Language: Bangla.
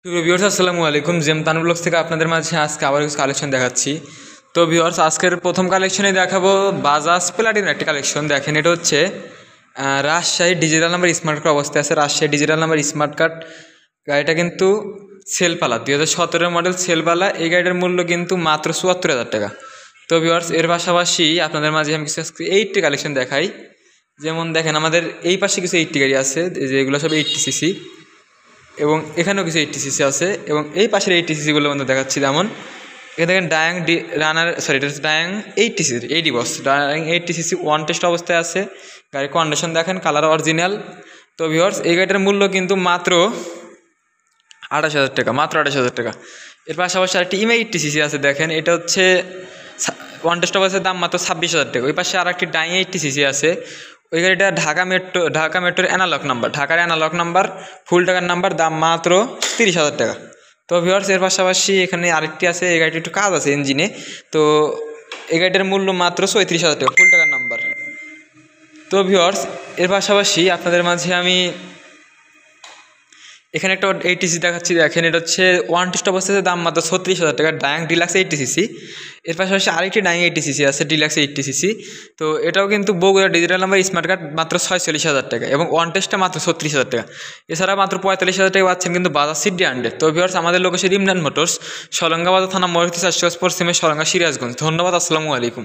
তো ভিউয়ার্স আসসালামু আলাইকুম, জেম তানু ব্লগস থেকে আপনাদের মাঝে আজকে আবার কিছু কালেকশন দেখাচ্ছি। তো ভিউয়ার্স আজকের প্রথম কালেকশনে দেখাবো বাজাজ প্লাটিনার একটি কালেকশন। দেখেন এটা হচ্ছে Rajshahi digital number smart card অবস্থায় আছে। Rajshahi digital number smart card গাড়িটা কিন্তু সেলপালা 2017 মডেল সেলপালা। এই গাড়িটার মূল্য কিন্তু মাত্র 74,000 টাকা। তো ভিউয়ার্স এর পাশাপাশি আপনাদের মাঝে আমি কিছু 80 কালেকশন দেখাই। যেমন দেখেন আমাদের এই পাশে কিছু 80 গাড়ি আছে, যেগুলো সব 80 সিসি, এবং এখানেও কিছু 80 সিসি আছে, এবং এই পাশের 80 সিসিগুলো মধ্যে দেখাচ্ছি। যেমন এখানে দেখেন ডায়াং রানার, সরি এটা হচ্ছে ডায়াং 80 সিসি, 80 বস ডায়াং 80 সিসি ওয়ান টেস্ট অবস্থায় আছে। গাড়ির কন্ডিশন দেখেন, কালার অরিজিনাল। তো ভিউয়ার্স এই গাড়িটার মূল্য কিন্তু মাত্র 28,000 টাকা, মাত্র 28,000 টাকা। এর পাশাপাশি আরেকটি ইমে 80 সিসি আছে, দেখেন এটা হচ্ছে ওয়ান টেস্ট অবস্থায় দাম মাত্র 26,000 টাকা। ওই পাশে আর একটি ডাইং 80 সিসি আছে। ওই গাড়িটা ঢাকা মেট্রোর অ্যানালগ নাম্বার, ঢাকার অ্যানালগ নাম্বার, ফুল টাকার নাম্বার, দাম মাত্র 30,000 টাকা। তো ভিউয়ার্স এর পাশাপাশি এখানে আরেকটি আছে, এই গাড়িটি একটু কাজ আছে ইঞ্জিনে। তো এই গাড়িটার মূল্য মাত্র 37,000 টাকা, ফুল টাকার নাম্বার। তো ভিউয়ার্স এর পাশাপাশি আপনাদের মাঝে আমি এখানে একটা 80 সিসি দেখাচ্ছি। দেখেন এটা হচ্ছে ওয়ান টেস্ট অবস্থাতে দাম মাত্র 36,000 টাকা, ডায়াং ডিলাক্স 80 সিসি। এর পাশাপাশি আরেকটি ডায়াং 80 সিসি আছে, ডিলাক্স 80 সিসি। তো এটাও কিন্তু Bogura digital number smart card, মাত্র 46,000 টাকা, এবং ওয়ান টেস্টটা মাত্র 36,000 টাকা। এছাড়া মাত্র 45,000 টাকা পাচ্ছেন কিন্তু বাজাজ সিটি 100। তো ভিউয়ার্স আমাদের লোকেশন ইমরান মোটরস, সলঙ্গাবাদ থানা ময়ূরতী 4 পশ্চিমে সলঙ্গা সিরাজগঞ্জ। ধন্যবাদ, আসসালামু আলাইকুম।